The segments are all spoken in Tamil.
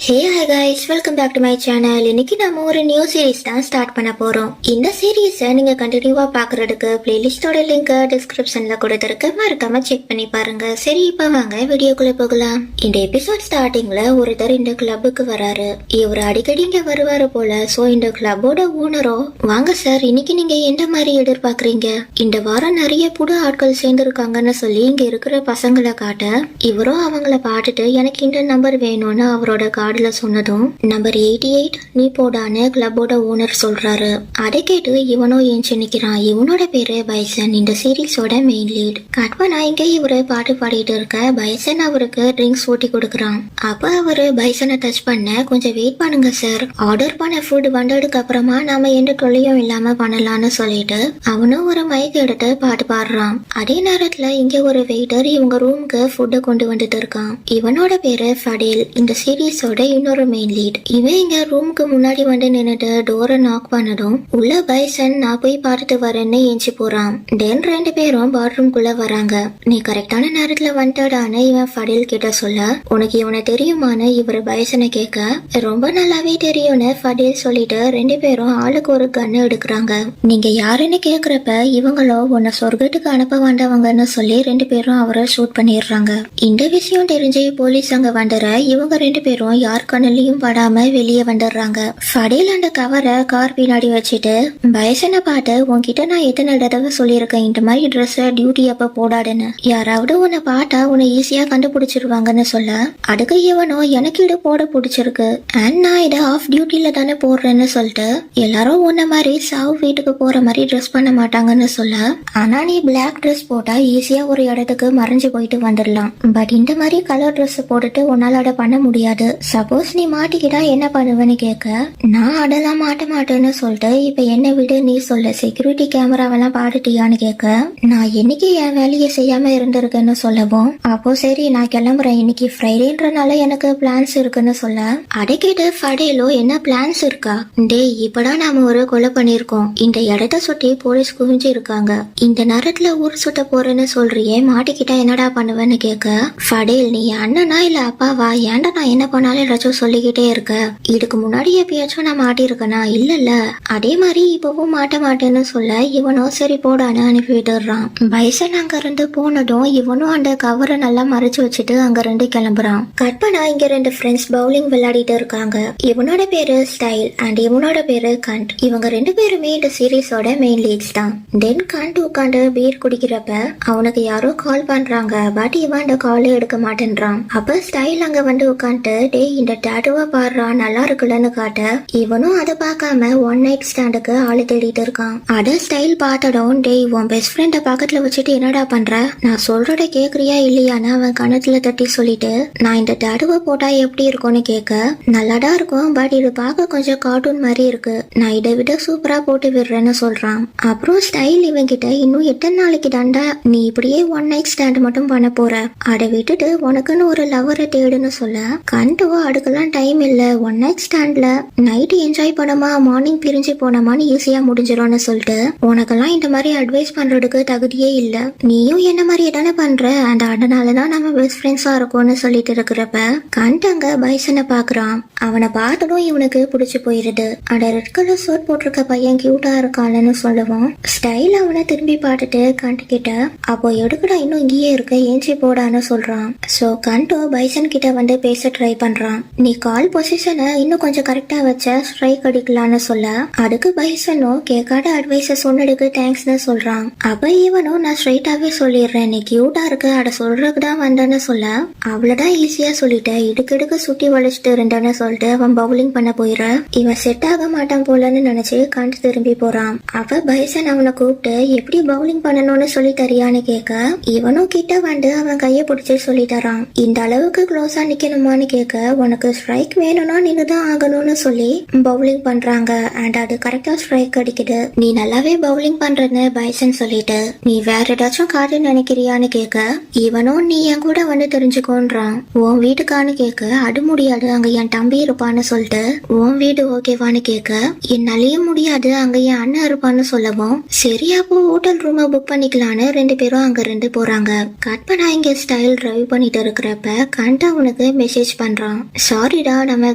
Hey hi guys, welcome back to my channel. இன்னைக்கு நம்ம ஒரு நியூ சீரீஸ் தான் ஸ்டார்ட் பண்ண போறோம். இந்த சீரீஸை நீங்க கண்டினியூவா பாக்குறதுக்கு பிளேலிஸ்டோட லிங்க் டிஸ்கிரிப்ஷன்ல கொடுத்திருக்க, மறக்காம செக் பண்ணி பாருங்க. சரி, இப்ப வாங்க வீடியோக்குள்ள போகலாம். இந்த எபிசோட் ஸ்டார்டிங்ல ஒருத்தர் இந்த கிளப்புக்கு வராரு. இவர் அடிக்கடி இங்க வருவாரு போல. சோ இந்த கிளப்போட ஓனரோ, வாங்க சார், இன்னைக்கு நீங்க எந்த மாதிரி எதிர்பார்க்கறீங்க? இந்த வாரம் நிறைய புது ஆட்கள் சேர்ந்திருக்காங்கன்னு சொல்லி இங்க இருக்கிற பசங்களை காட்ட, இவரும் அவங்கள பார்த்துட்டு எனக்கு இந்த நம்பர் வேணும்னு அவரோட கார்டுல சொன்னதும், நம்பர் 88 நீ போடான்னு கிளப்போட ஓனர் சொல்றாரு. அதை கேட்டு இவனும் ஏஞ்சி நிக்கிறான். இவனோட பேரு பைசன், இந்த சீரீஸோட மெயின் லீட். கட் பண்ணா இங்க இவரு பாட்டு பாடிட்டு இருக்க பைசன் அவருக்கு ட்ரிங்க்ஸ் ஊட்டி கொடுக்கறான். அப்ப அவரு பைசனை டச் பண்ண, கொஞ்சம் வெயிட் பண்ணுங்க சார், ஆர்டர் பண்ண ஃபுட் வந்ததுக்கு அப்புறமா நாம எந்த தொல்லையும் இல்லாம பண்ணலாம்னு சொல்லிட்டு அவனும் ஒரு மைக் எடுத்து பாட்டு பாடுறான். அதே நேரத்துல இங்க ஒரு வெயிட்டர் இவங்க ரூமுக்கு ஃபுட்டை கொண்டு வந்துட்டு இருக்கான். இவனோட பேரு ஃபடேல், இந்த சீரீஸோட இன்னொரு மெயின் லீட். இவன் இங்க ரூமுக்கு முன்னாடி வந்து நின்னுட்டு டோரை நாக் பண்ணதும் உள்ள பைசன் நான் போய் பார்த்துட்டு வரேன்னு ஏஞ்சி போறான். தென் ரெண்டு பேரும் பாத்ரூம்குள்ள வராங்க. நீ கரெக்டான நேரத்துல வந்துட்டான்னு இவன் ஃபடேல் கிட்ட சொல்ல, உனக்கு இவனை தெரியுமான்னு இவரு பைசனை கேட்க, ரொம்ப நல்லாவே தெரியும்னு ஃபடேல் சொல்லிட்டு ரெண்டு பேரும் ஆளுக்கு ஒரு கன்னு எடுக்கிறாங்க. நீங்க யாருன்னு கேக்குறப்ப இவங்களோ உன்னை சொர்க்கத்துக்கு அனுப்ப வந்தவங்கன்னு சொல்லி ரெண்டு பேரும் அவரை ஷூட் பண்ணிடுறாங்க. இந்த விஷயம் தெரிஞ்சு போலீஸ் அங்க வந்துற இவங்க ரெண்டு பேரும் யார் கண்ணிலையும் படாம வெளியே வந்துடுறாங்க. ஃபடேல் அந்த கவரை கார் பின்னாடி வச்சுட்டு பைசனை பார்த்து, உன்கிட்ட நான் எத்தனை தடவை சொல்லியிருக்கேன் இந்த மாதிரி ட்ரெஸ் டியூட்டி அப்ப போடாதுன்னு, யாராவது உன்னை பார்த்தா உன்னை ஈஸியா கண்டுபிடிச்சிருவாங்கன்னு சொல்ல, அதுக்கு இவனோ எனக்கு இது போட பிடிச்சிருக்கு அண்ட் நான் இதை ஆஃப் டியூட்டில தானே போடுறேன்னு சொல்லிட்டு, எல்லாரும் உன்ன மாதிரி சாவு வீட்டுக்கு போற மாதிரி ட்ரெஸ் பண்ண மாட்டாங்கன்னு சொல்ல, ஆனா நீ பிளாக் ட்ரெஸ் போட்டா ஈஸியா ஒரு இடத்துக்கு மறைஞ்சு போயிட்டு வந்துடலாம், பட் இந்த மாதிரி கலர் ட்ரெஸ் போட்டுட்டு உன்னால அதை பண்ண முடியாது, சப்போஸ் நீ மாட்டிக்கிட்டா என்ன பண்ணுவேன்னு கேட்க, நான் அதெல்லாம் மாட்ட மாட்டேன்னு சொல்லிட்டு, இப்ப என்ன விடு நீ சொல்ல, செக்யூரிட்டி கேமராவெல்லாம் பாட்டுட்டியான்னு கேட்க, நான் இன்னைக்கு என் வேலையை செய்யாம இருந்திருக்கேன்னு சொல்லவும், அப்போ சரி நான் கிளம்புறேன், இன்னைக்கு ஃப்ரைடேன்றனால எனக்கு பிளான்ஸ் இருக்குன்னு சொல்ல, அதை கேட்டு ஃபடேலோ என்ன பிளான்ஸ் இருக்கா, டேய் இப்பதான் நாம ஒரு கொலை பண்ணிருக்கோம், இந்த இடத்த சுத்தி போலீஸ் குவிஞ்சு இருக்காங்க, இந்த நேரத்துல ஊர் சுத்த போறேன்னு சொல்றியே, மாட்டிக்கிட்டா என்னடா பண்ணுவேன்னு கேட்க, ஃபடேல் நீ அண்ணனா இல்ல அப்பாவா, ஏன்டா நான் என்ன பண்ணாலும் ஏதாச்சும் சொல்லிக்கிட்டே இருக்க, இதுக்கு முன்னாடி எப்பயாச்சும் நான் மாட்டிருக்கனா, இல்லல்ல, அதே மாதிரி இப்பவும் மாட்ட மாட்டேன்னு சொல்ல, இவனும் சரி போடான்னு அனுப்பி விட்டுறான். பைசன் அங்க இருந்து போனதும் இவனும் அந்த கவரை நல்லா மறைச்சு வச்சுட்டு அங்க இருந்து கிளம்புறான். கற்பனா இங்க ரெண்டு ஃப்ரெண்ட்ஸ் பவுலிங் விளையாடிட்டு இருக்காங்க. இவனோட பேரு ஸ்டைல் அண்ட் இவனோட பேரு கண்ட். இவங்க ரெண்டு பேருமே இந்த சீரீஸோட மெயின் லீட்ஸ் தான். தென் கண்ட் உட்காந்து பீர் குடிக்கிறப்ப அவனுக்கு யாரோ கால் பண்றாங்க. பட் இவன் அந்த காலே எடுக்க மாட்டேன்றான். அப்ப ஸ்டைல் அங்க வந்து உட்காந்து, டேய் இந்த டாட்டூவா பாடுறா நல்லா இருக்குல்லன்னு காட்ட, இவனும் அதை பார்க்காம ஒன் நைட் ஸ்டாண்டுக்கு ஆளு தேடிட்டு இருக்கான். அத ஸ்டைல் பார்த்ததும், டேய் உன் பெஸ்ட் ஃப்ரெண்ட பக்கத்துல வச்சுட்டு என்னடா பண்ற, நான் சொல்றத கேக்குறியா இல்லையான்னு அவன் கணத்துல தட்டி சொல்லிட்டு, நான் இந்த டாட்டூவா போட்டா எப்படி இருக்கும்னு கேட்க, நல்லாடா இருக்கும், பட் இது பார்க்க கொஞ்சம் கார்ட்டூன் மாதிரி இருக்கு, நான் இதை விட சூப்பரா போட்டு விடுறேன்னு சொல்றான். அப்புறம் ஸ்டைல் இவன் கிட்ட, இன்னும் எத்தனை நாளைக்கு தாண்டா நீ இப்படியே ஒன் நைட் ஸ்டாண்ட் மட்டும் பண்ண போற, அதை விட்டுட்டு உனக்குன்னு ஒரு லவரை தேடுன்னு சொல்ல, கண்டோ அதுக்கெல்லாம் டைம் இல்ல, ஒன் நைட் ஸ்டாண்ட்ல நைட் என்ஜாய் பண்ணமா மார்னிங் பிரிஞ்சு போனமான்னு ஈஸியா முடிஞ்சிடும்னு சொல்லிட்டு, உனக்கெல்லாம் இந்த மாதிரி அட்வைஸ் பண்றதுக்கு தகுதியே இல்ல, நீயும் என்ன மாதிரி தானே பண்ற, அந்த அதனாலதான் நம்ம பெஸ்ட் ஃப்ரெண்ட்ஸா இருக்கோம்னு சொல்லிட்டு இருக்கிறப்ப கண்ட் அங்க பைசனை பாக்குறான். அவனை பார்த்ததும் இவனுக்கு பிடிச்சு போயிருது. அந்த ரெட் கலர் ஷர்ட் போட்டிருக்க பையன் கியூட்டா இருக்கான்னு சொல்லவும், ஸ்டைல் அவனை திரும்பி பார்த்துட்டு கண்ட் கிட்ட, அப்போ எடுக்கடா இன்னும் இங்கேயே இருக்க, ஏஞ்சி போடான்னு சொல்றான். சோ கண்டோ பைசன் கிட்ட வந்து பேச ட்ரை பண்றான். நீ கால் பொசிஷனை இன்னும் கொஞ்சம் கரெக்டா வச்ச ஸ்ட்ரைக் அடிக்கலான்னு சொல்ல, அதுக்கு பைசனோ கேட்காத அட்வைஸ் சொன்னதுக்கு தேங்க்ஸ்னு சொல்றான். அப்ப இவனும் நான் ஸ்ட்ரைட்டாவே சொல்லிடுறேன், நீ கியூட்டா இருக்கு, அத சொல்றதுக்கு தான் வந்தேன்னு சொல்ல, அவ்வளவுதான் ஈஸியா சொல்லிட்ட, இடுக்கு சுட்டி வளைச்சிட்டு இருந்தேன்னு சொல்லிட்டு அவன் பவுலிங் பண்ண போயிட, இவன் செட் ஆக மாட்டான் போலன்னு நினைச்சு கண்டு திரும்பி போறான். அப்ப பைசன் அவனை கூப்பிட்டு எப்படி பவுலிங் பண்ணணும்னு சொல்லி தரியான்னு கேட்க, இவனும் கிட்ட வந்து அவன் கைய பிடிச்சி சொல்லி தரான். இந்த அளவுக்கு க்ளோஸா நிக்கணுமான்னு கேட்க, உனக்கு ஸ்ட்ரைக் வேணும்னா நின்னுதான் ஆகணும்னு சொல்லி பவுலிங் பண்றாங்க அண்ட் அது கரெக்டா ஸ்ட்ரைக் அடிக்குது. நீ நல்லாவே பவுலிங் பண்றன்னு பைசன் சொல்லிட்டு, நீ வேற ஏதாச்சும் காட்டு நினைக்கிறியான்னு கேட்க, இவனும் நீ என் கூட வந்து தெரிஞ்சுக்கோன்றான். உன் வீட்டுக்கான்னு கேட்க, அது முடியாது, அங்க என் தம்பி இருப்பான்னு சொல்லிட்டு, உன் வீடு ஓகேவான்னு கேட்க, என்னாலயும் முடியாது, அங்க என் அண்ணன் இருப்பான்னு சொல்லவும், சரி அப்போ ஹோட்டல் ரூமை புக் பண்ணிக்கலான்னு ரெண்டு பேரும் அங்க இருந்து போறாங்க. கட் பண்ணா இங்க ஸ்டைல் டிரைவ் பண்ணிட்டு இருக்கிறப்ப கண்ட் அவனுக்கு மெசேஜ் பண்றான். சாரிடா, நம்ம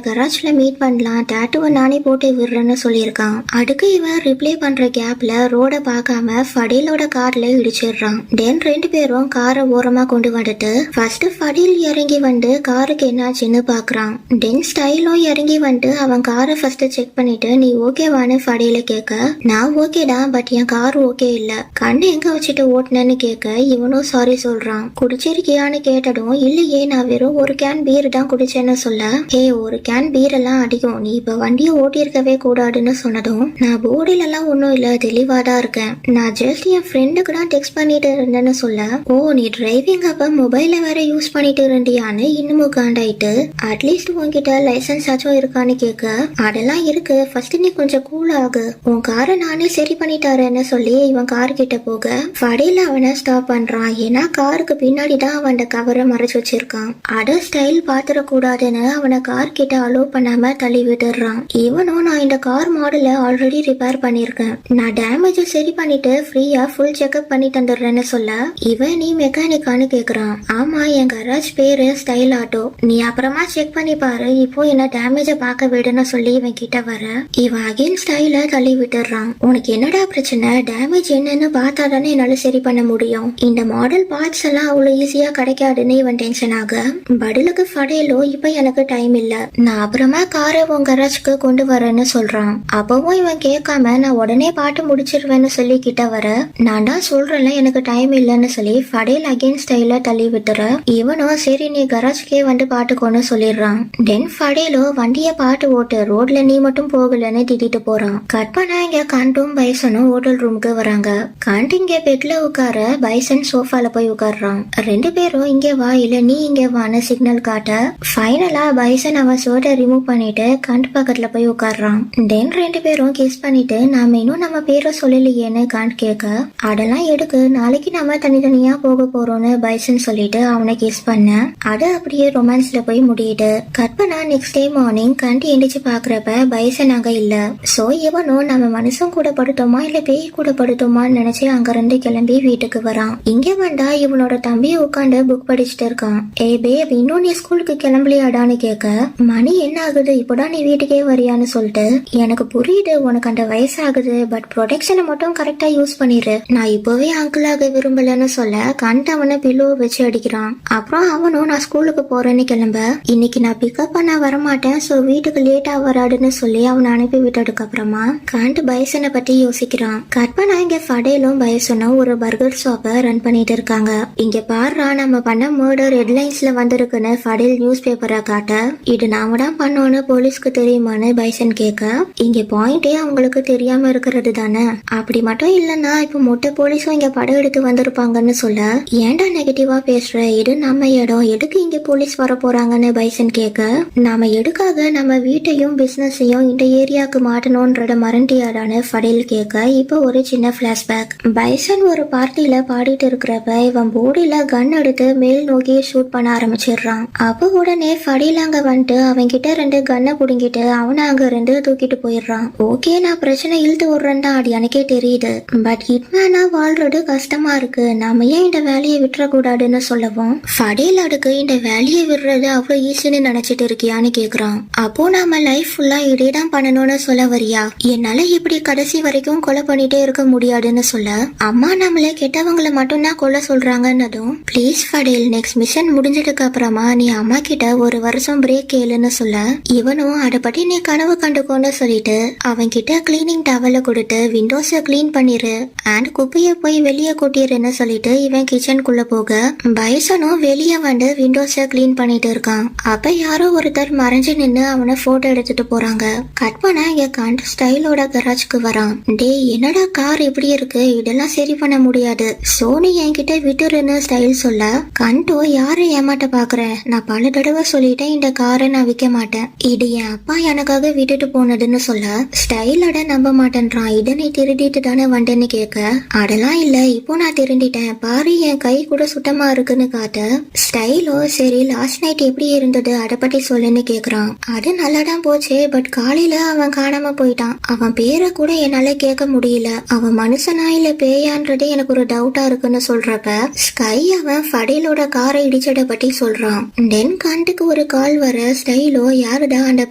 கராஜ்ல மீட் பண்ணலாம், டாட்டுவை நானே போட்டு விடுறேன்னு சொல்லியிருக்கான். அதுக்கு இவன் ரிப்ளை பண்ற கேப்ல ரோட பார்க்காம ஃபடீலோட கார்ல இடிச்சிடுறான். தென் ரெண்டு பேரும் காரை ஓரமா கொண்டு வந்துட்டு ஃபர்ஸ்ட் ஃபடீல் இறங்கி வந்து காருக்கு என்னாச்சுன்னு பாக்குறான். தென் ஸ்டைலும் இறங்கி வந்து அவன் காரை ஃபர்ஸ்ட் செக் பண்ணிட்டு நீ ஓகேவான்னு ஃபடீல கேட்க, நான் ஓகேடா, பட் என் கார் ஓகே இல்ல, கண்ணு எங்க வச்சுட்டு ஓட்டுனேன்னு கேட்க இவனும் சாரி சொல்றான். குடிச்சிருக்கியான்னு கேட்டதும் இல்லையே, நான் வெறும் ஒரு கேன் பீர் தான் குடிச்சேன்னு சொல்ல, ஹே ஒரு கேன் பீர் எல்லாம் அடிக்கும், நீ இப்ப வண்டியை ஓட்டி இருக்கவே கூடாதுன்னு சொன்னதும் நான் போர்டில எல்லாம் ஒன்னும் இல்ல, தெளிவாதான் இருக்கேன், நான் ஜஸ்ட் என் ஃப்ரெண்டுக்கு தான் டெக்ஸ்ட் பண்ணிட்டு இருந்தேன்னு சொல்ல, ஓ நீ டிரைவிங் அப்ப மொபைல வேற யூஸ் பண்ணிட்டு இருந்தியான்னு இன்னமும் காண்டாயிட்டு, அட்லீஸ்ட் உன்கிட்ட லைசன்ஸ் ஆச்சும் இருக்கான்னு கேட்க, அதெல்லாம் இருக்கு, ஃபர்ஸ்ட் நீ கொஞ்சம் கூல் ஆகு, உன் காரை நானே சரி பண்ணி தரேன்னு சொல்லி இவன் கார் கிட்ட போக ஃபடீல் அவனை ஸ்டாப் பண்றான். ஏன்னா காருக்கு பின்னாடி தான் அவன் கவரை மறைச்சு வச்சிருக்கான். அட ஸ்டைல் பாத்துட கூடாதுன்னு அவனை கார் கிட்ட அலோவ் பண்ணாம தள்ளி விட்டுறான். இவனும் நான் இந்த கார் மாடலை ஆல்ரெடி ரிப்பேர் பண்ணிருக்கேன், நான் டேமேஜ் சரி பண்ணிட்டு ஃப்ரீயா ஃபுல் செக்அப் பண்ணி தந்துடுறேன்னு சொல்ல, இவன் நீ மெக்கானிக்கான்னு கேக்குறான். ஆமா, என் கராஜ் பேரு ஸ்டைல் ஆட்டோ, நீ அப்புறமா செக் பண்ணி பாரு, இப்போ என்ன டேமேஜ பார்க்க விடுன்னு சொல்லி இவன் கிட்ட வர இவன் அகைன் ஸ்டைல தள்ளி விட்டுறான். உனக்கு என்னடா பிரச்சனை, டேமேஜ் என்னன்னு பார்த்தா தானே என்னால சரி பண்ண முடியும், இந்த மாடல் பார்ட்ஸ் எல்லாம் அவ்வளவு ஈஸியா கிடைக்காதுன்னு இவன் டென்ஷன் ஆக, பதிலுக்கு ஃபடீலோ இப்ப எனக்கு டைம் இல்ல, நான் அப்புறமா காரை உன் கராஜ்க்கு கொண்டு வரேன்னு சொல்றான். அப்பவும் இவன் கேட்காம நான் உடனே பாட்டு முடிச்சிருவேன்னு சொல்லி கிட்ட வர, நான் தான் சொல்றேன்ல எனக்கு டைம் இல்லன்னு சொல்லி ஃபடீல் அகைன் ஸ்டைல தள்ளி விட்டுற, இவனும் சரி நீ கராஜ்க்கே வந்து பாட்டுக்கோன்னு சொல்லிடுறான். தென் ஃபடீலோ வண்டிய பாட்டு ஓட்டு, ரோட்ல நீ மட்டும் போகலன்னு திட்டிட்டு போறான். கட் பண்ணா இங்க கண்டும் பைசனும் ஹோட்டல் ரூமுக்கு வராங்க. கண்ட் இங்க பெட்ல உட்கார, பைசன் சோஃபால போய் உட்கார்றான். ரெண்டு பேரும் இங்க வா இல்ல நீ இங்க வான்னு சிக்னல் காட்ட, ஃபைனலா பைசன் அவன் ஷர்ட்டை ரிமூவ் பண்ணிட்டு கண்ட் பக்கத்துல போய் உட்கார்றான். தென் ரெண்டு பேரும் கிஸ் பண்ணிட்டு நாம இன்னும் நம்ம பேரை சொல்லலையேன்னு கண்ட் கேட்க, அதெல்லாம் எடுக்கு, நாளைக்கு நம்ம தனித்தனியா போக போறோம்னு பைசன் சொல்லிட்டு அவனை கிஸ் பண்ண, அது அப்படியே ரொமான்ஸ்ல போய் முடியுது. கட் பண்ணா நெக்ஸ்ட் டே மார்னிங் கண்ட் எந்திரிச்சு பாக்குறப்ப பைசன் அங்க இல்ல. சோ இவனும் நம்ம மனுஷன் கூட படுத்தோமா இல்ல பேய் கூட படுத்தோமான்னு நினைச்சு அங்க இருந்து கிளம்பி வீட்டுக்கு வரான். இங்க வந்தா இவனோட தம்பி உட்காந்து புக் படிச்சுட்டு இருக்கான். ஏ பேப், இன்னும் நீ ஸ்கூலுக்கு கிளம்பலையாடான்னு கேட்க, மணி என்ன ஆகுது, இப்போதான் நீ வீட்டுக்கே வரியான்னு சொல்லிட்டு, எனக்கு புரியுது உனக்கு அந்த வயசாகுது, பட் ப்ரொடெக்ஷனை மட்டும் கரெக்டா யூஸ் பண்ணிரு, நான் இப்பவே அங்கிளாக விரும்பலன்னு சொல்ல கண்ட் அவனை பில்லோ வச்சு அடிக்கிறான். அப்புறம் அவனும் நான் ஸ்கூலுக்கு போறேன்னு கிளம்ப, இன்னைக்கு நான் பிக்கப் பண்ண வரமாட்டேன், சோ வீட்டுக்கு லேட்டா வராடுன்னு சொல்லி அவனை அனுப்பி விட்டதுக்கு அப்புறமா கண்ட் பைசனை பத்தி யோசிக்கிறான். கட் பண்ணா இங்க ஃபடீலும் பைசனும் ஒரு பர்கர் ஷாப்பை ரன் பண்ணிட்டு இருக்காங்க. இங்க பாருடா, நம்ம பண்ண மர்டர் ஹெட்லைன்ஸ்ல வந்திருக்குன்னு ஃபடீல் நியூஸ் பேப்பரை காட்ட, இது நாம தான் பண்ணோன்னு போலீஸ்க்கு தெரியுமான்னு பைசன் கேட்க, இங்க பாயிண்டே அவங்களுக்கு தெரியாம இருக்கிறது தானே, அப்படி மட்டும் இல்லன்னா இப்ப மொட்டை போலீஸும் இங்க படம் எடுத்து வந்திருப்பாங்கன்னு சொல்ல, ஏன்டா நெகட்டிவா பேசுற, இது நம்ம இடம், எதுக்கு இங்க போலீஸ் வர போறாங்கன்னு பைசன் கேட்க, நாம எதுக்காக நம்ம வீட்டையும் பிசினஸையும் இந்த ஏரியாவுக்கு மாட்டணும்ன்றத மறண்டியாடான்னு ஃபடீல் கேட்க, இப்ப ஒரு சின்ன பிளாஷ்பேக். பைசன் ஒரு பார்ட்டியில பாடிட்டு இருக்கிறப்ப இவன் போடியில கன் எடுத்து மேல் நோக்கி ஷூட் பண்ண ஆரம்பிச்சிடுறான். அப்போ உடனே ஃபடீல் அங்க வந்துட்டு அவன் கிட்ட ரெண்டு கன்னை புடுங்கிட்டு அவனை அங்க இருந்து தூக்கிட்டு போயிடுறான். ஓகே, நான் பிரச்சனை இழுத்து விடுறேன் தான், அது எனக்கே தெரியுது, பட் ஹிட்மேனா வாழ்றது கஷ்டமா இருக்கு, நாம ஏன் இந்த வேலையை விட்டுறக்கூடாதுன்னு சொல்லவும், ஃபடீல் அதுக்கு இந்த வேலையை விடுறது அவ்வளவு ஈஸின்னு நினைச்சிட்டு இருக்கியான்னு கேக்குறான். அப்போ நாம லைஃப் ஃபுல்லா இதே தான் பண்ணணும்னு சொல்ல வரியா, என்னால இப்படி கடைசி வரைக்கும் கொலை பண்ணிட்டே இருக்க முடியாதுன்னு சொல்ல, அம்மா நம்மள கெட்டவங்களை மட்டும்தான் கொல்ல சொல்றாங்கன்னதும், ப்ளீஸ் ஃபடீல், நெக்ஸ்ட் மிஷன் முடிஞ்சதுக்கு அப்புறமா நீ அம்மா கிட்ட ஒரு வருஷம் பிரேக் கேளுன்னு சொல்ல, இவனும் அதை பத்தி நீ கனவு கண்டுக்கோன்னு சொல்லிட்டு அவன் கிட்ட கிளீனிங் டவலை கொடுத்து விண்டோஸை கிளீன் பண்ணிரு அண்ட் குப்பைய போய் வெளியே கொட்டிருன்னு சொல்லிட்டு இவன் கிச்சனுக்குள்ள போக, பைசனும் வெளியே வந்து விண்டோஸை கிளீன் பண்ணிட்டு இருக்கான். அப்ப யாரோ ஒருத்தர் மறைஞ்சு நின்னு அவனை போட்டோ எடுத்துட்டு போறாங்க. கட் பண்ண இங்க கண்ட் ஸ்டைலோட கராஜ்க்கு வரான். டே என்னடா கார் இப்படி இருக்கு, இதெல்லாம் சரி பண்ண முடியாது, சோனி என்கிட்ட விட்டுருன்னு ஸ்டைல் சொல்ல, கண்டோ யாரை ஏமாட்ட பாக்குற, நான் பல தடவை சொல்லிட்டேன் இந்த காரை நான் விற்க மாட்டேன், இது என் அப்பா எனக்காக விட்டுட்டு போனதுன்னு சொல்ல, ஸ்டைலோட நம்ப மாட்டேன்றான். இதை நீ திருடிட்டு தானே வந்தேன்னு கேட்க, அதெல்லாம் இல்ல, இப்போ நான் திருண்டிட்டேன், பாரு என் கை கூட சுத்தமா இருக்குன்னு காட்ட, ஸ்டைலோ சரி லாஸ்ட் நைட் எப்படி இருந்தது அதை பத்தி சொல்லுன்னு கேக்குறான். அது நல்லாதான் போச்சு, பட் காலையில அவன் காணாம போயிட்டான், அவன் பேரை கூட என்னால கேட்க முடியல, அவன் மனுஷனா இல்ல பேயான்றது எனக்கு ஒரு டவுட்டா இருக்குன்னு சொல்றப்ப ஸ்கை அவன் ஃபடீலோட காரை இடிச்சத பத்தி சொல்றான். தென் கண்டுக்கு ஒரு கால் வர ஸ்டைலோ யாருடா அந்த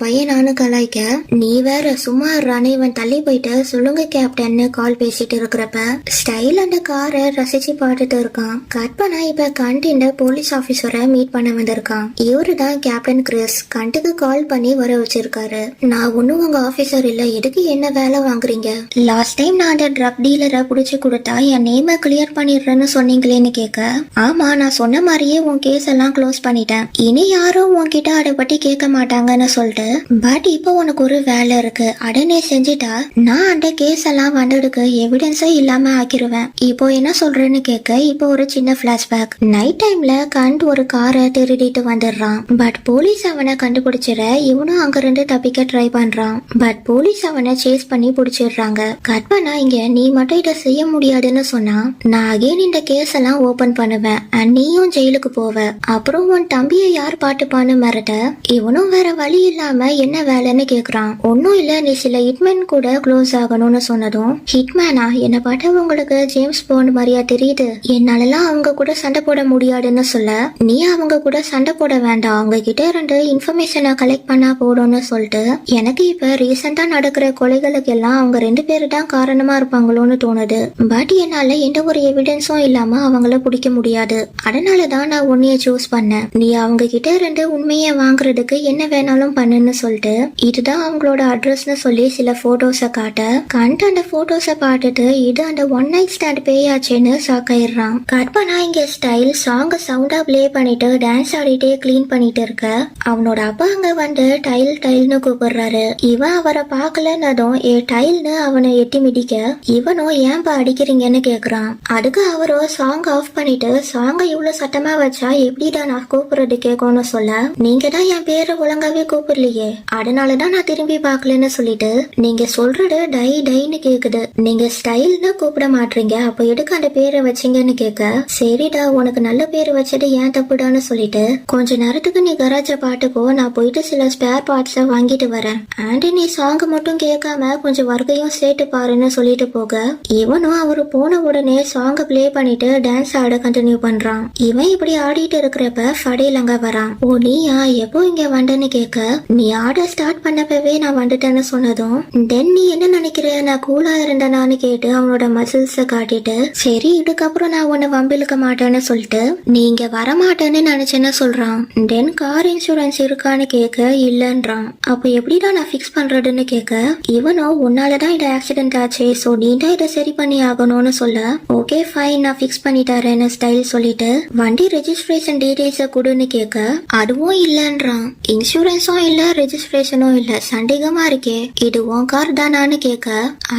பையனானு கலாய்க்க, நீ வேற சும்மா இருறானு இவன் தள்ளி போயிட்டு சொல்லுங்க கேப்டன்னு கால் பேசிட்டு இருக்கிறப்ப ஸ்டைல் அந்த காரை ரசிச்சு பார்த்துட்டு இருக்கான். கட் பண்ணா இப்ப கண்டிண்ட போலீஸ் ஆபீசரை மீட் பண்ண வந்திருக்கான். இவரு தான் கேப்டன் கிறிஸ். கண்டுக்கு கால் பண்ணி வர வச்சிருக்காரு. நான் ஒன்னும் உங்க ஆபீசர் இல்ல, எதுக்கு என்ன வேலை வாங்குறீங்க? லாஸ்ட் டைம் நான் அந்த ட்ரக் டீலரை புடிச்சு கொடுத்தா என் நேம கிளியர் பண்ணிடுறேன்னு சொன்னீங்களேன்னு கேட்க, ஆமா நான் சொன்ன மாதிரியே உன் கேஸ் எல்லாம் க்ளோஸ் பண்ணிட்டேன், இனி யாரும் உன்கிட்ட அதை பத்தி கேட்க மாட்டாங்கன்னு சொல்லிட்டு, பட் இப்போ உனக்கு ஒரு வேலை இருக்கு, அடனே செஞ்சுட்டா நான் அந்த கேஸ் எல்லாம் வந்ததுக்கு எவிடன்ஸே இல்லாம ஆக்கிருவேன். இப்போ என்ன சொல்றேன்னு கேட்க, இப்போ ஒரு சின்ன பிளாஷ்பேக். நைட் டைம்ல கண்ட் ஒரு காரை திருடிட்டு வந்துடுறான். பட் போலீஸ் அவனை கண்டுபிடிச்சிட இவனும் அங்கிருந்து தப்பிக்க ட்ரை பண்றான். பட் போலீஸ் அவனை சேஸ் பண்ணி பிடிச்சிடுறாங்க. கட் பண்ணா இங்க நீ மட்டும் இதை செய்ய முடியாதுன்னு சொன்னா நான் அகைன் இந்த கேஸ் எல்லாம் ஓபன் பண்ணுவேன் அண்ட் நீயும் ஜெயிலுக்கு போவ. அப்புறம் உன் தம்பியை யார் பாட்டுப்பான்னு மிரட்ட இவனும் வேற வழி இல்லாம என்ன வேலைன்னு கேக்குறான். ஒன்னும் இல்ல, நீ சில ஹிட்மேன் கூட க்ளோஸ் ஆகணும்னு சொன்னதும், ஹிட்மேனா என்ன பார்த்தா உங்களுக்கு ஜேம்ஸ் பாண்ட் மாதிரியா தெரியுது, என்னாலலாம் அவங்க கூட சண்டை போட முடியாதுன்னு சொல்ல, நீ அவங்க கூட சண்டை போட வேண்டாம், அவங்க கிட்ட இருந்து இன்ஃபர்மேஷனை கலெக்ட் பண்ணா போடும்னு சொல்லிட்டு, எனக்கு இப்ப ரீசெண்டா நடக்கிற கொலைகளுக்கு எல்லாம் அவங்க 2 பேரு தான் காரணமா இருப்பாங்களோன்னு தோணுது. பட் என்னால எந்த ஒரு எவிடன்ஸும் இல்லாம அவங்கள பிடிக்க முடியாது, அதனாலதான் நான் உன்னைய சூஸ் பண்ணேன். நீ அவங்க கிட்ட இருந்து உண்மையை வாங்குறதுக்கு என்ன வேணாலும் பண்ணுன்னு சொல்லிட்டு இதுதான் அவங்களோட அட்ரஸ்னு சொல்லி சில போட்டோஸை காட்ட, கண்ட் அந்த போட்டோஸை பார்த்துட்டு இது அந்த ஒன் நைட் ஸ்டாண்ட் பேயாச்சேன்னு ஷாக் ஆயிடுறான். கட் பண்ணா இங்க ஸ்டைல் சாங்க சவுண்டா பிளே பண்ணிட்டு டான்ஸ் ஆடிட்டே கிளீன் பண்ணிட்டு இருக்க, அவனோட அப்பா அங்க வந்து டைல் டைல்னு கூப்பிடுறாரு. இவன் அவரை பாக்கலன்னதும் ஏ டைல்னு அவனை எட்டி மிதிக்க, இவனும் ஏன்பா அடிக்கிறீங்கன்னு கேக்குறான். அதுக்கு அவரோ சாங் ஆஃப் பண்ணிட்டு, சாங்க இவ்வளவு சட்டமா வச்சா எப்படிடா நான் கூப்பிடுறது கேட்கும்னு சொல்ல, நீங்க தான் என் பேரை ஒழுங்காவே கூப்பிடலையே, அதனாலதான் நான் திரும்பி பாக்கலன்னு சொல்லிட்டு, நீங்க சொல்றது டை டைன்னு கேக்குது, நீங்க ஸ்டைல்னு கூப்பிட மாட்டீங்க, அப்ப எதுக்கு அந்த பேரை வச்சீங்கன்னு கேட்க, சரிடா உனக்கு நல்ல பேர் வச்சது ஏன் தப்புடான்னு சொல்லிட்டு, கொஞ்ச நேரத்துக்கு நீ கராஜ பாட்டுக்கோ, நான் போயிட்டு சில ஸ்பேர் பார்ட்ஸ வாங்கிட்டு வரேன், ஆண்டி நீ சாங் மட்டும் கேட்காம கொஞ்சம் வர்க்கையும் சேர்த்து பாருன்னு சொல்லிட்டு போக, இவனும் அவரு போன உடனே சாங்க பிளே பண்ணிட்டு டான்ஸ் ஆட கண்டினியூ பண்றான். இவன் இப்படி ஆடிட்டு இருக்கிறப்ப ஃபடேல் அங்க வரான். ஓ நீயா, எப்போ இங்க வந்தேன்னு கேட்க, நீ ஆட ஸ்டார்ட் பண்ணப்பவே நான் வந்துட்டேன்னு சொன்னதும், தென் நீ என்ன நினைக்கிற நான் கூலா இருந்தனான்னு கேட்டு அவனோட மசில்ஸ காட்டிட்டு, சரி இதுக்கப்புறம் நான் உன்னை வம்பிழுக்க மாட்டேன்னு சொல்லிட்டு, நீ இங்க வரமாட்டேன்னு நினைச்சேன்னு சொல்றான். தென் கார் இன்சூரன்ஸ் இருக்கான்னு கேட்க இல்லன்றான். அப்போ எப்படிடா நான் பிக்ஸ் பண்றதுன்னு கேட்க, இவனோ உன்னாலதான் இந்த ஆக்சிடென்ட் ஆச்சு, சோ நீ தான் இதை சரி பண்ணி ஆகணும்னு சொல்ல, ஓகே ஃபைன் நான் பிக்ஸ் பண்ணி தரேன்னு ஸ்டைல் சொல்லிட்டு, வண்டி ரெஜிஸ்ட்ரேஷன் டீடைல்ஸ கொடுன்னு கேட்க, அதுவும் இல்லன்றான். இன்சூரன்ஸும் இல்ல ரெஜிஸ்ட்ரேஷனும் இல்ல, சந்தேகமா இருக்கே, இது உன் கார் தானான்னு கேட்க,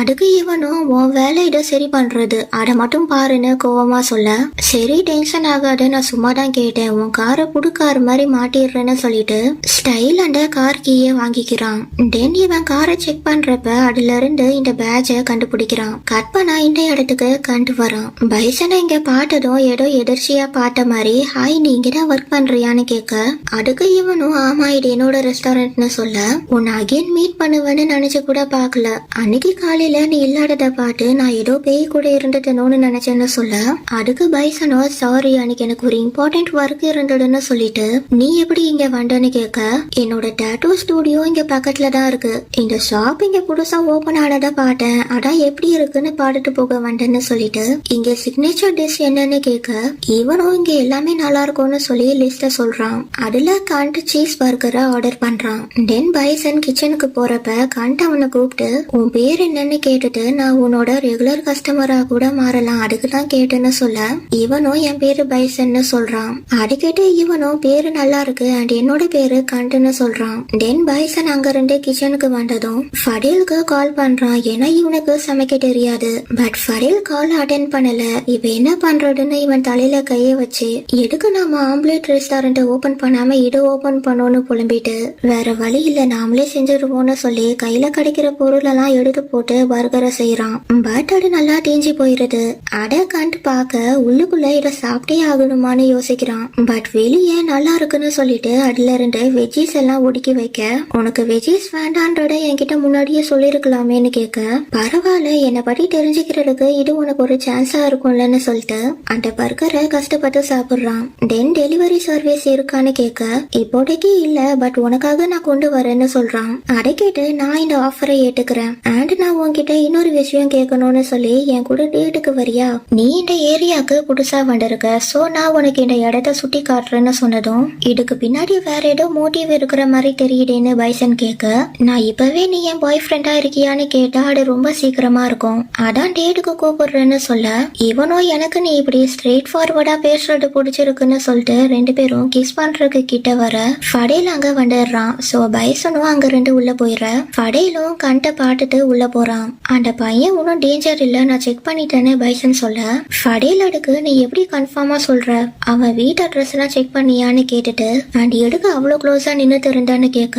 அதுக்கு இவனும் உன் வேலை இதை சரி பண்றது, அதை மட்டும் பாருன்னு கோவமா சொல்ல, சரி டென்ஷன் ஆகாது, நான் சும்மா தான் கேட்டேன், உன் காரை புது கார் மாதிரி மாட்டிடுறேன்னு சொல்லிட்டு ஸ்டைல் அந்த கார் கீயை வாங்கிக்கிறான். தென் இவன் காரை செக் பண்றப்ப அதுல இருந்து இந்த பேட்ச கண்டுபிடிக்கிறான். கட் பண்ணா இந்த இடத்துக்கு கண்டு வரான். பைசனை இங்க பார்த்ததும் ஏதோ எதிர்ச்சியா பார்த்த மாதிரி, ஹாய் நீ இங்கதான் ஒர்க் பண்றியான்னு கேட்க, அதுக்கு இவனும் ஆமா இது என்னோட ரெஸ்டாரண்ட்னு சொல்ல, உன்னை அகைன் மீட் பண்ணுவேன்னு நினைச்சு கூட பாக்கல, அன்னைக்கு காலையில நீ இல்லாதத பார்த்து நான் ஏதோ பேய் கூட இருந்துட்டேனோன்னு நினைச்சேன்னு சொல்ல, அதுக்கு பைசனோ சாரி அன்னைக்கு எனக்கு ஒரு இம்பார்ட்டன்ட் ஒர்க் இருந்ததுன்னு சொல்லிட்டு, நீ எப்படி இங்க வந்தேன்னு கேட்க, என்னோட டாட்டூ ஸ்டுடியோ இங்க பக்கத்துல தான் இருக்கு, இந்த ஷாப் இங்க புதுசா ஓபன் ஆனதை பார்த்தேன், அதான் எப்படி இருக்குன்னு பாத்துட்டு போக வந்தேன்னு சொல்லிட்டு, இங்க சிக்னேச்சர் டிஷ் என்னன்னு கேட்க, இவனும் இங்க எல்லாமே நல்லா இருக்கும்னு சொல்லி லிஸ்ட சொல்றான். அதுல கண்ட் சீஸ் பர்கரை ஆர்டர் பண்றான். தென் பைசன் கிச்சனுக்கு போறப்ப கண்ட் அவனை கூப்பிட்டு, உன் பேர் என்னன்னு கேட்டுட்டு, நான் உன்னோட ரெகுலர் கஸ்டமரா கூட மாறலாம், அதுக்கு தான் கேட்டேன்னு சொல்ல, இவனும் என் பேரு பைசன்னு சொல்றான். அது கேட்டு இவனும் பேரு நல்லா இருக்கு அண்ட் என்னோட பேரு கண்ட்னு சொல்றான். தென் பைசன் அங்க இருந்து கிச்சனுக்கு வந்ததும் ஃபடேலுக்கு கால் பண்றான். ஏன்னா இவனுக்கு சமைக்க தெரியாது. பட் ஃபடேல் கால் அட்டென்ட் பண்ணல. இப்ப என்ன பண்றதுன்னு இவன் தலையில கைய வச்சு, எதுக்கு நாம ஆம்லேட் ரெஸ்டாரண்ட் ஓபன் பண்ணாம இது ஓபன் பண்ணோன்னு புலம்பிட்டு, வேற வழி இல்ல நாமளே செஞ்சிருவோம்னு சொல்லி கையில கிடைக்கிற பொருள் எல்லாம் எடுத்து போட்டு பர்கரை செய்யறான். பட் அது நல்லா தேஞ்சி போயிருது. அட கண்டு பாக்க உள்ளுக்குள்ள இத சாப்பிட்டே ஆகணுமான்னு யோசிக்கிறான். பட் வெளியே நல்லா இருக்குன்னு சொல்லிட்டு அதுல இருந்து வெஜ்ஜீஸ் எல்லாம் ஒடுக்கி வைக்க, உனக்கு வெஜ்ஜீஸ் வேண்டான்றத என்கிட்ட முன்னாடியே சொல்லிருக்கலாமேன்னு கேட்க, பரவாயில்ல என்னை பத்தி தெரிஞ்சுக்கிறதுக்கு இது உனக்கு ஒரு சான்ஸா இருக்கும்லன்னு சொல்லிட்டு அந்த பர்கரை கஷ்டப்பட்டு சாப்பிடுறான். தென் டெலிவரி சர்வீஸ் இருக்கான்னு கேட்க, இப்போதைக்கு இல்ல, பட் உனக்காக நான் கொண்டு வரேன்னு சொல்றான். அதை கேட்டு நான் இந்த ஆஃபரை ஏத்துக்கிறேன் அண்ட் நான் உன்கிட்ட இன்னொரு விஷயம் கேட்கணும்னு சொல்லி என் கூட டேட்டுக்கு வரியா? நீ இந்த ஏரியாக்கு புதுசா வந்திருக்க, சோ நான் உனக்கு இந்த இடத்த சுட்டி காட்டுறேன்னு சொன்னதும் இதுக்கு பின்னாடி வேற ஏதோ மோட்டிவ் இருக்கிற மாதிரி தெரியுதுன்னு பைசன் கேட்க, நான் இப்பவே நீ என் பாய் ஃப்ரெண்டா இருக்கியான்னு கேட்டா அது ரொம்ப சீக்கிரமா இருக்கும், அதான் டேட்டுக்கு கூப்பிடுறேன்னு சொல்ல, இவனோ எனக்கு நீ இப்படி ஸ்ட்ரெயிட் ஃபார்வர்டா பேசுறது பிடிச்சிருக்குன்னு சொல்லிட்டு ரெண்டு பேரும் கிஸ் பண்றதுக்கு கிட்ட வர ஃபடேல் அங்க வந்துடுறான். சோ பைசனும் அங்க ரெண்டு உள்ள போயிடுற. ஃபடேலும் கண்ட பார்த்துட்டு உள்ள போறான். அந்த பையன் ஒன்னும் டேஞ்சர் இல்ல, நான் செக் பண்ணிட்டேன்னு பைசன் சொல்ல, ஃபடேல் அடுக்கு நீ எப்படி கன்ஃபார்மா சொல்ற, அவன் வீட்டு அட்ரஸ் எல்லாம் செக் பண்ணியான்னு கேட்டுட்டு அண்ட் எடுக்க அவ்வளவு க்ளோஸா நின்னுட்டு இருந்தான்னு கேட்க,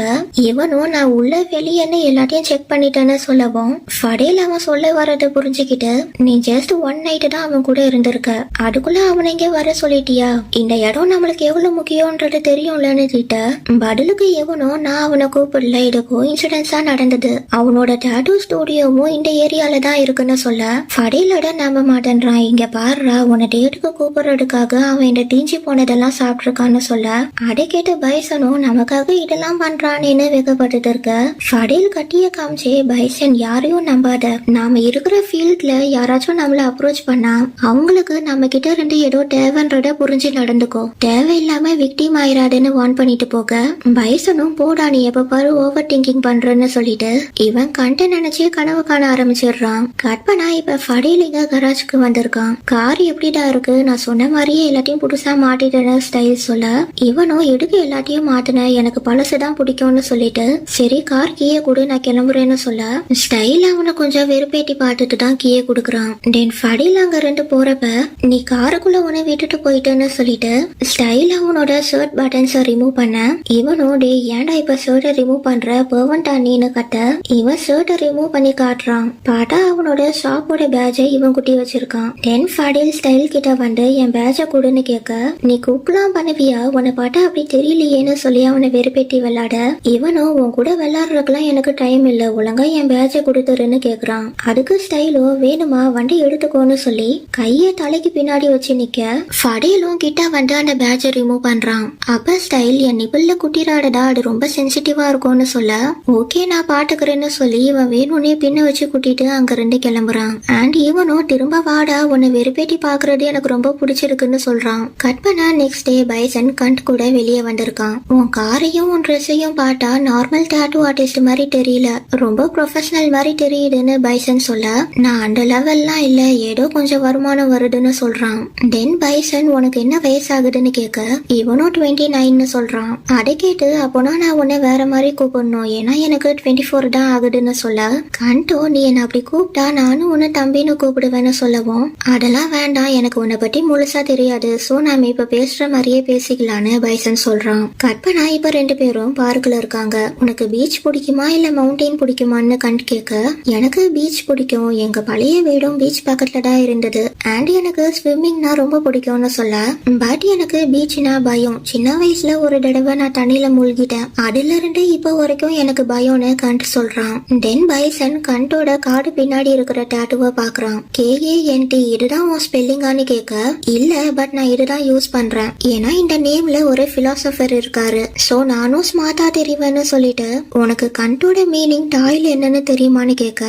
இவனும் நான் உள்ள வெளியேன்னு எல்லாத்தையும் செக் பண்ணிட்டேன்னு சொல்லவும் ஃபடேல் அவன் சொல்ல வரதை புரிஞ்சுக்கிட்டு, நீ ஜஸ்ட் ஒன் நைட் தான் அவன் கூட இருந்திருக்க, அதுக்குள்ள அவனை இங்க வர சொல்லிட்டியா, இந்த இடம் நம்மளுக்கு எவ்வளவு முக்கியம்ன்றது தெரியும்லன்னு கிட்ட பதிலுக்கு எவனோ நான் அவனை கூப்பிடல, இது கோஇன்சிடென்ஸா நடந்தது, அவனோட டாட்டூ ஸ்டுடியோவும் இந்த ஏரியால தான் இருக்குன்னு சொல்ல ஃபடேலோட நம்ப மாட்டேன்றான். இங்க பாருடா, உன்னை டேட்டுக்கு கூப்பிடுறதுக்காக அவன் இந்த தீஞ்சி போனதெல்லாம் சாப்பிட்டுருக்கான்னு சொல்ல, அதை கேட்டு பைசனும் நமக்காக இதெல்லாம் பண்றானேன்னு வெக்கப்பட்டு இருக்க, ஃபடேல் கட்டிய காமிச்சே பைசன் யாரையும் நம்பாத, நாம இருக்கிற ஃபீல்ட்ல யாராச்சும் நம்மள அப்ரோச் பண்ணா அவங்களுக்கு நம்ம கிட்ட இருந்து ஏதோ தேவைன்றத புரிஞ்சு நடந்துக்கோ, தேவையில்லாம விக்டிம் ஆயிராதுன்னு வார்ன் பண்ணிட்டு போக, பைசனும் போடா நீ எப்ப பாரு ஓவர் திங்கிங் பண்றன்னு சொல்லிட்டு இவன் கண்ட நினைச்சு கனவு காண ஆரம்பிச்சிடுறான். கற்பனா இப்ப ஃபடேலிங்க கராஜுக்கு வந்திருக்கான். கார் எப்படிடா இருக்கு, நான் சொன்ன மாதிரியே எல்லாத்தையும் புதுசா மாட்டிட்டேன்னு ஸ்டைல் சொல்ல, இவனும் எடுக்க எல்லாத்தையும் மாத்தின, எனக்கு பழசுதான் பிடிக்கும்னு சொல்லிட்டு சரி கார் கீயை கொடு நான் கிளம்புறேன்னு சொல்ல, ஸ்டைல் அவனை கொஞ்சம் வெறுப்பேட்டி பார்த்துட்டு தான் கீயை கொடுக்குறான். தென் ஃபடேல் அங்க ரெண்டு போறப்ப நீ காருக்குள்ள உன்னை விட்டுட்டு போயிட்டேன்னு சொல்லிட்டு ஸ்டைல் அவனோட ஷர்ட் பட்டன்ஸை ரிமூவ் பண்ண, இவனோ டே ஏன்டா இப்ப ஷர்ட்டை ரிமூவ் பண்ற பெர்வன்டா நீன்னு கட்ட, இவன் ஷர்ட்டை ரிமூவ் பண்ணி காட்டுறான். பார்த்தா அவனோட ஷாப்போட பேட்சை இவன் குட்டி வச்சிருக்கான். தென் ஃபடேல் ஸ்டைல் கிட்ட வந்து என் பேட்சை கொடுன்னு கேட்க, நீ குக்லாம் பண்ணுவியா, உன்னை பார்த்தா அப்படி தெரியலையேன்னு சொல்லி அவனை வெறுப்பேட்டி விளையாட, இவனோ உன் கூட விளையாடுறதுக்கெல்லாம் எனக்கு டைம் இல்ல, ஒழுங்கா என் பேட்சை கொடுத்துருன்னு கேக்குறான். அதுக்கு ஸ்டைலோ வேணுமா வண்டி எடுத்துக்கோன்னு சொல்லி கைய தலைக்கு பின்னாடி வச்சு நிக்க, ஃபடேலும் கிட்ட வந்து அந்த பேட்சை ரிமூவ் பண்றான். அப்ப ஸ்டைல் என் நிபிள்ல குட்டிராடடா, அது ரொம்ப சென்சிட்டிவா இருக்கும்னு சொல்ல, ஓகே நான் பாட்டுக்கிறேன்னு சொல்லி இவன் வேணும்னே பின்ன வச்சு கூட்டிட்டு அங்க இருந்து கிளம்புறான். அண்ட் இவனும் திரும்ப வாடா, உன்னை வெறுப்பேட்டி பாக்குறது எனக்கு ரொம்ப பிடிச்சிருக்குன்னு சொல்றான். கட் பண்ணா நெக்ஸ்ட் டே பைசன் கண்ட் கூட வெளியே வந்திருக்கான். உன் காரையும் உன் ட்ரெஸ்ஸையும் பார்த்தா நார்மல் டாட்டூ ஆர்டிஸ்ட் மாதிரி தெரியல, ரொம்ப ப்ரொஃபஷனல் மாதிரி தெரியுதுன்னு பைசன் சொல்ல, நான் அந்த லெவல்லாம் இல்ல, ஏதோ கொஞ்சம் வருமானம் வருதுன்னு சொல்றான். தென் பைசன் உனக்கு என்ன வயசாகுதுன்னு கேட்க, இவனும் 29ன்னு சொல்றான். அதை கேட்டு அப்போனா நான் உன்னை வேற மாதிரி கூப்பிடணும், ஏன்னா எனக்கு 24 தான் ஆகுதுன்னு சொல்ல, கண்டோ நீ என்ன அப்படி கூப்பிட்டா நானும் உன்னை தம்பின்னு கூப்பிடுவேன்னு சொல்லவும், அதெல்லாம் வேண்டாம், எனக்கு உன்னை பத்தி முழுசா தெரியாது, சோ நாம இப்ப பேசுற மாதிரியே பேசிக்கலான்னு பைசன் சொல்றான். கற்பனா இப்ப ரெண்டு பேரும் பார்க்ல இருக்காங்க. உனக்கு பீச் பிடிக்குமா இல்ல மவுண்டெயின் பிடிக்குமான்னு கண்ட் கேட்க, எனக்கு பீச் பிடிக்கும், எங்க பழைய வீடும் பீச் பக்கத்துல தான் இருந்தது அண்ட் எனக்கு ஸ்விம்மிங்னா ரொம்ப பிடிக்கும்னு சொல்ல, பட் எனக்கு பீச்னா பயம், சின்ன வயசுல ஒரு தடவை நான் தண்ணியில மூழ்கிட்டேன், அதுல இருந்து இப்ப வரைக்கும் எனக்கு பயம்னு கண்ட் சொல்றான். தென் பைசன் கண்டோட காடு பின்னாடி இருக்கிற டாட்டூவை பாக்குறான். KANT இதுதான் உன் ஸ்பெல்லிங்கான்னு கேட்க, இல்ல பட் நான் இதுதான் யூஸ் பண்றேன், ஏன்னா இந்த நேம்ல ஒரு பிலாசபர் இருக்காரு, சோ நானும் ஸ்மார்ட்டா தெரிவேன்னு சொல்லிட்டு, உனக்கு கண்டோட மீனிங் டாயில் என்னன்னு தெரியுமான்னு கேட்க,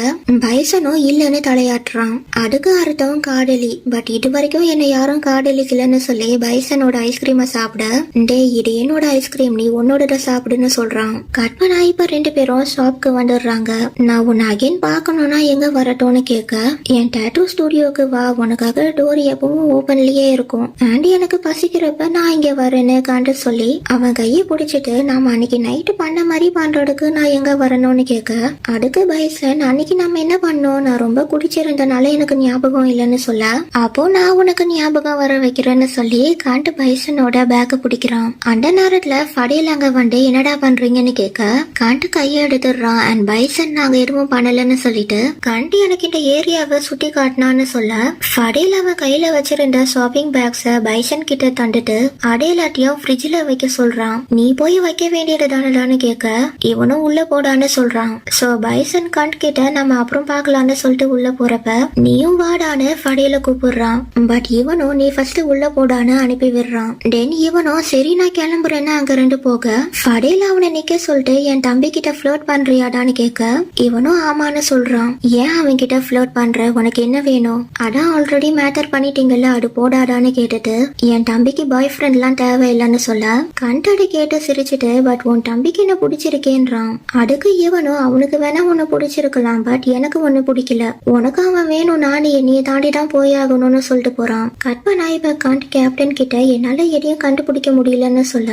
பைசனும் இல்லன்னு தலையாட்டுறான். அதுக்கு அர்த்தம் காடலி, பட் இது வரைக்கும் என்ன யாரும் காடலிக்கலன்னு சொல்லி பைசனோட ஐஸ்கிரீமை சாப்பிட, டே இது என்னோட ஐஸ்கிரீம், நீ உன்னோட சாப்பிடுன்னு சொல்றான். கற்பனா இப்ப ரெண்டு பேரும் ஷாப்க்கு வந்துடுறாங்க. நான் உன்னை அகைன் பாக்கணும்னா எங்க வரட்டும்னு கேட்க, என் டாட்டூ ஸ்டுடியோக்கு வா, உனக்காக டோர் எப்பவும் ஓபன்லயே இருக்கும் அண்ட் எனக்கு பசிக்கிறப்ப நான் இங்க வரேன்னு காண்ட சொல்லி அவன் கையை பிடிச்சிட்டு, நாம அன்னைக்கு நைட்டு பண்ண மாதிரி பண்றதுக்கு நான் எங்க வரணும்னு கேட்க, அதுக்கு பைசன் அன்னைக்கு நம்ம என்ன பண்ணோம், நான் ரொம்ப குடிச்சிருந்தனால எனக்கு ஞாபகம் இல்லைன்னு சொல்ல, அப்போ நான் உனக்கு ஞாபகம் வர வைக்கிறேன்னு சொல்லி காண்டு பைசனோட பேக்க பிடிக்கிறான். அந்த நேரத்துல ஃபடேல் அங்க வந்து என்னடா பண்றீங்கன்னு கேட்க, காண்டு கையை எடுத்துடுறான் அண்ட் பைசன் நாங்க எதுவும் பண்ணலன்னு சொல்லிட்டு கண்டு எனக்கு இந்த ஏரியாவை சுட்டி காட்டினான்னு சொல்ல, ஃபடேல் அவன் கையில வச்சிருந்த ஷாப்பிங் பேக்ஸ பைசன் கிட்ட தந்துட்டு அதே எல்லாத்தையும் ஃப்ரிட்ஜ்ல வைக்க சொல்றான். நீ போய் வைக்க வேண்டியது தானடான்னு கேட்க, இவனும் உள்ள போடான்னு சொல்றான். சோ பைசன் கண்ட் கிட்ட நம்ம அப்புறம் பாக்கலான்னு சொல்லிட்டு உள்ள போறப்ப நீயும் வாடான்னு ஃபடேல கூப்பிடுறான். பட் இவனும் நீ ஃபர்ஸ்ட் உள்ள போடான்னு அனுப்பி விடுறான். தென் இவனும் சரி நான் நான் கிளம்புறேன்னு அங்க ரெண்டு போக ஃபடேல் அவனை நிக்க சொல்லிட்டு என் தம்பி கிட்ட ஃபிளர்ட் பண்றியாடான்னு கேட்க இவனும் ஆமான்னு சொல்றான். ஏன் அவன் கிட்ட ஃபிளர்ட் பண்ற, உனக்கு என்ன வேணும்? அதான் ஆல்ரெடி மேட்டர் பண்ணிட்டீங்கல்ல, அது போடாடான்னு கேட்டுட்டு என் தம்பிக்கு பாய் ஃப்ரெண்ட் எல்லாம் தேவையில்லைன்னு சொல்ல கண்டடி கேட்டு சிரிச்சுட்டு பட் உன் தம்பிக்கு என்ன பிடிச்சிருக்கேன்றான். அதுக்கு இவனும் அவனுக்கு வேணா உன்னை பிடிச்சிருக்கலாம், பட் எனக்கு ஒண்ணு பிடிக்கல, உனக்கு அவன் வேணும்னா நீ என்னைய தாண்டி தான் போயாகணும்னு சொல்லிட்டு போறான். கற்பனா இப்ப கண்ட் கேப்டன் கிட்ட என்னால எதையும் கண்டுபிடிக்க முடியலன்னு சொல்ல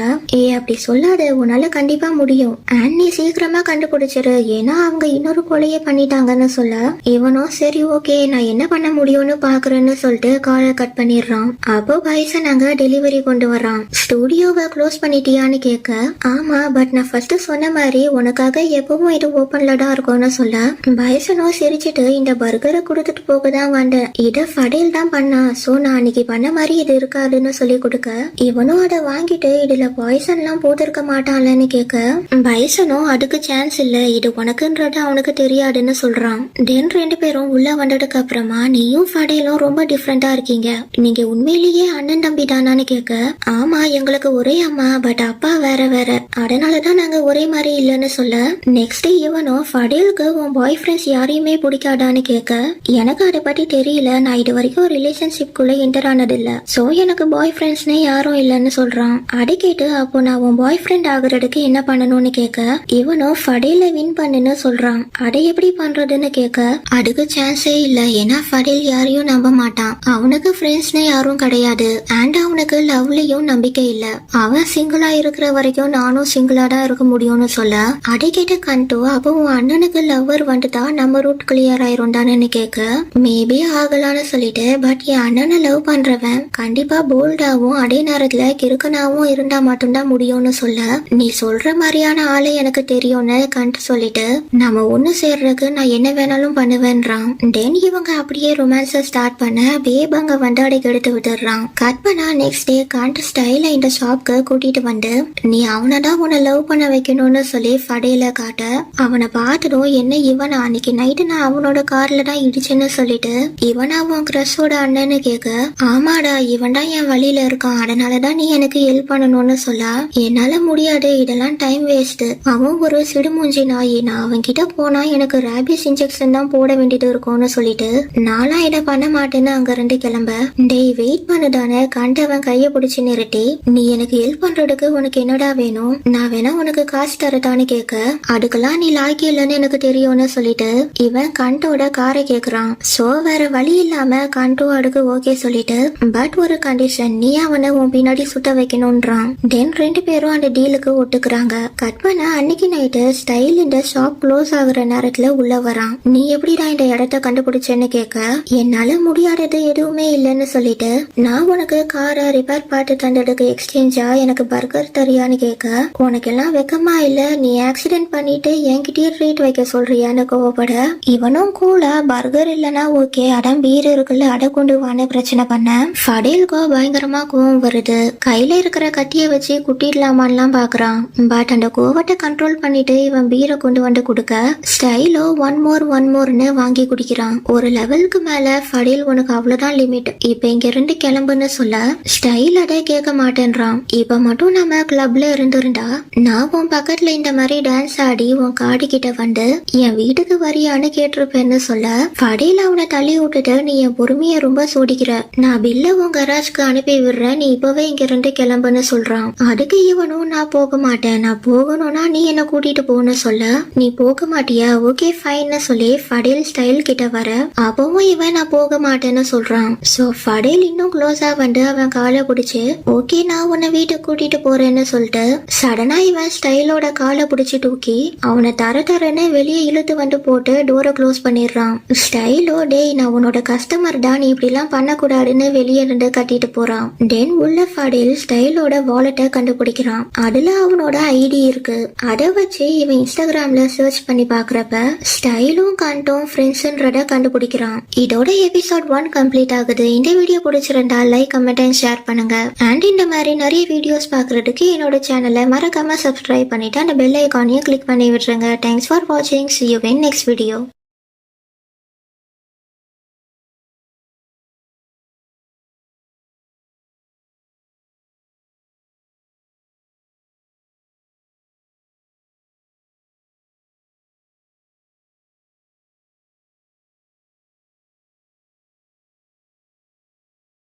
அப்படி சொல்லாத, உன்னால கண்டிப்பா முடியும் அண்ட் நீ சீக்கிரமா கண்டுபிடிச்சிரு, ஏன்னா அவங்க இன்னொரு கொலையை பண்ணிட்டாங்கன்னு சொல்ல இவனும் சரி ஓகே நான் என்ன பண்ண முடியும்னு பாக்குறேன்னு சொல்லிட்டு காலை கட் பண்ணிடுறான். அப்போ பைசன் அங்க டெலிவரி கொண்டு வரான். ஸ்டுடியோவை க்ளோஸ் பண்ணிட்டியான்னு கேட்க ஆமா, பட் நான் ஃபர்ஸ்ட் சொன்ன மாதிரி உனக்காக எப்பவும் இது ஓபன்ல தான் இருக்கும்னு சொல்ல பைசனும் சிரிச்சிட்டு இந்த பர்கரை கொடுத்துட்டு போக தான் வந்தேன், இத ஃபடேல் தான் பண்ணா, சோ நான் அன்னைக்கு பண்ண மாதிரி இது இருக்காதுன்னு சொல்லி கொடுக்க இவனும் அதை வாங்கிட்டு இதுல பாய்சன் எல்லாம் போட்டிருக்க மாட்டான்லன்னு கேட்க பைசனும் அதுக்கு சான்ஸ் இல்ல, இது உனக்குன்றது அவனுக்கு தெரியாதுன்னு சொல்றான். தென் ரெண்டு பேரும் உள்ள வந்ததுக்கு அப்புறமா நீயும் ஃபடேலும் ரொம்ப டிஃப்ரெண்டா இருக்கீங்க, நீங்க உண்மையிலேயே அண்ணன் தம்பி தானான்னு கேட்க ஆமா எங்களுக்கு ஒரே அம்மா பட் அப்பா வேற வேற, அதனாலதான் நாங்க ஒரே மாதிரி இல்லன்னு சொல்ல நெக்ஸ்ட் இவனும் ஃபடேலுக்கு உன் பாய் ஃப்ரெண்ட்ஸ் யாரையுமே பிடிக்காதான்னு கேட்க எனக்கு அதை பத்தி தெரியல, நான் இது வரைக்கும் ரிலேஷன்ஷிப் குள்ள என்டர் ஆனது இல்ல, சோ எனக்கு பாய் ஃப்ரெண்ட்ஸ்னே யாரும் இல்லன்னு சொல்றான். அதை கேட்டு அப்போ நான் உன் பாய் ஃப்ரெண்ட் ஆகுறதுக்கு என்ன பண்ணணும்னு கேட்க இவனும் ஃபடேல வின் பண்ணுன்னு சொல்றான். அதை எப்படி பண்றதுன்னு கேட்க அதுக்கு சான்ஸே இல்ல, ஏன்னா ஃபடேல் யாரையும் நம்ப மாட்டான், அவனுக்கு ஃப்ரெண்ட்ஸ்னே யாரும் கிடையாது அண்ட் அவனுக்கு லவ்லயும் நம்பிக்கை இல்ல, அவன் சிங்கிளா இருக்கிற வரைக்கும் நானும் சிங்கிளா தான் இருக்க முடியும்னு சொல்ல அதை கேட்டு கண்டோ அப்போ உன் அண்ணனுக்கு லவ்வர் வந்துட்டா நம்ம ரூட் கிளியர் ஆயிரும் தானேன்னு கேட்க மேபி ஆகலான்னு சொல்லிட்டு பட் என் அண்ணனை லவ் பண்றவன் கண்டிப்பா போல்டாவும் அதே நேரத்துல கிறுக்கனாவும் இருந்தா மட்டும்தான் முடியும்னு சொல்ல நீ சொல்ற மாதிரியான ஆளு எனக்கு தெரியும்னு கண்ட் சொல்லிட்டு நம்ம ஒண்ணு சேர்றதுக்கு நான் என்ன வேணாலும் பண்ணுவேன்றான். தென் இவங்க அப்படியே ரொமான்ஸ ஸ்டார்ட் பண்ண பேப் அங்க வந்து அடைக்கு எடுத்து விட்டுறான். கட் பண்ணா நெக்ஸ்ட் டே கண்ட் ஸ்டைல இந்த ஷாப்க்கு கூட்டிட்டு வந்து நீ அவனை தான் உன்னை லவ் பண்ண வைக்கணும்னு சொல்லி ஃபடேல காட்ட அவனை பார்த்ததும் என்ன இவன் அன்னைக்கு நைட்டு நான் அவனோட கார்ல தான் இடிச்சேன்னு சொல்லிட்டு இவன் அவன் கிரஷோட அண்ணன்னு கேட்க ஆமாடா இவன் தான் என் வழியில இருக்கான், அதனாலதான் நீ எனக்கு ஹெல்ப் பண்ணணும்னு சொல்ல என்னால முடியாது, இதெல்லாம் டைம் வேஸ்ட், அவன் ஒரு சிடுமூஞ்சி நாய், நான் அவன் கிட்ட போனா எனக்கு ரேபிஸ் இன்ஜெக்ஷன் தான் போட வேண்டியது இருக்கும்னு சொல்லிட்டு நான்லாம் இதை பண்ண மாட்டேன்னு அங்க இருந்து கிளம்ப டேய் வெயிட் பண்ணுதானே கண்டவன் கைய பிடிச்சு நிறுத்தி நீ எனக்கு ஹெல்ப் பண்றதுக்கு உனக்கு என்னடா வேணும், நான் வேணா உனக்கு காசு தரட்டான்னு கேட்க அதுக்கெல்லாம் நீ லாய்க்கு இல்லைன்னு எனக்கு தெரியும்னு சொல்லிட்டு இவன் கண்டோட காரை கேக்குறான். சோ வேற வழி இல்லாம கண்டோ அதுக்கு ஓகே சொல்லிட்டு பட் ஒரு கண்டிஷன், நீ அவனை உன் பின்னாடி சுத்த வைக்கணும்ன்றான். தென் ரெண்டு பேரும் அந்த டீலுக்கு ஒட்டுக்குறாங்க. கட் பண்ண அன்னைக்கு நைட்டு ஸ்டைல் இந்த ஷாப் க்ளோஸ் ஆகுற நேரத்துல உள்ள வரான். நீ எப்படிடா இந்த இடத்த கண்டுபிடிச்சேன்னு கேட்க என்னால முடியாதது எதுவுமே இல்லைன்னு சொல்லிட்டு நான் உனக்கு காரை ரிப்பேர் பார்த்து தந்ததுக்கு எக்ஸ்சேஞ்சா எனக்கு பர்கர் தரியான்னு கேட்க உனக்கு எல்லாம் வெக்கமா இல்ல, நீ ஆக்சிடென்ட் பண்ணிட்டு என்கிட்டயே ட்ரீட் வைக்க சொல்றியான்னு கோவப்பட இவனும் கூலா பர்கர் இல்லனா ஓகே அதான் பீர் இருக்குல்ல அடை கொண்டு வான்னு பிரச்சனை பண்ண ஃபடேலுக்கோ பயங்கரமா கோவம் வருது. கையில இருக்கிற கத்திய வச்சு குட்டிடலாமான்லாம் பாக்குறான். பட் அந்த கோவத்தை கண்ட்ரோல் பண்ணிட்டு இவன் பீரை கொண்டு வந்து கொடுக்க ஸ்டைலோ ஒன் மோர்னு வாங்கி குடிக்கிறான். ஒரு லெவலுக்கு மேல ஃபடேல் உனக்கு அவ்வளவுதான் லிமிட், இப்ப இங்க இருந்து கிளம்புன்னு சொல்ல ஸ்டைல் அதை கேட்க மாட்டேன்றான். இப்ப மட்டும் நம்ம கிளப்ல இருந்திருந்தா நான் உன் பக்கத்துல இந்த மாதிரி டான்ஸ் ஆடி உன் காடி கிட்ட வந்து என் வீட்டுக்கு வரியான்னு கேட்டிருப்பேன்னு சொல்ல ஃபடேல் அவனை தள்ளி விட்டுட்டு நீ என் பொறுமைய ரொம்ப சோடிக்கிற, நான் பில்ல உன் கராஜ்க்கு அனுப்பி விடுறேன், நீ இப்பவே இங்க இருந்து கிளம்புன்னு சொல்றான். அதுக்கு இவனும் நான் போக மாட்டேன், நான் போகணும்னா நீ என்ன கூட்டிட்டு போன்னு சொல்ல நீ போக மாட்டியா ஓகே ஃபைன்னு சொல்லி ஃபடேல் ஸ்டைல் கிட்ட வர அப்பவும் இவன் நான் போக மாட்டேன்னு சொல்றான். சோ ஃபடேல் இன்னும் க்ளோஸா வந்து அவன் காலை பிடிச்சு ஓகே நான் உன்னை வீட்டுக்கு கூட்டிட்டு போறேன்னு சொல்லிட்டு சடனா இவன் ஸ்டைலோட காலை பிடிச்சு தூக்கி அவனை தரன்னு வெளியே இழுத்து வந்து போட்டு டோரை க்ளோஸ் பண்ணிடுறான். ஸ்டைலோ டேய் நான் உன்னோட கஸ்டமர் தான், நீ இப்படி எல்லாம் பண்ணக்கூடாதுன்னு வெளியே இருந்து கட்டிட்டு போறான். தென் உள்ள ஃபடேல் ஸ்டைலோட வாலெட்டை கண்டுபிடிக்கிறான். அதுல அவனோட ஐடி இருக்கு. அதை வச்சு இவன் இன்ஸ்டாகிராம்ல சர்ச் பண்ணி பாக்குறப்ப ஸ்டைலும் கண்டும் ஃப்ரெண்ட்ஸ்ன்றத கண்டுபிடிக்கிறான். இதோட எபிசோட் 1 கம்ப்ளீட் ஆகுது. இந்த வீடியோ பிடிச்சிருந்தா லைக் கமெண்ட் அண்ட் ஷேர் பண்ணுங்க. அண்ட் இந்த மாதிரி நிறைய வீடியோஸ் பாக்குறதுக்கு என்னோட சேனலை மறக்காம சப்ஸ்கிரைப் பண்ணிட்டு அந்த பெல் ஐகானையும் கிளிக் பண்ணி விட்டுருங்க. தேங்க்ஸ் ஃபார் வாட்சிங். See you in next video.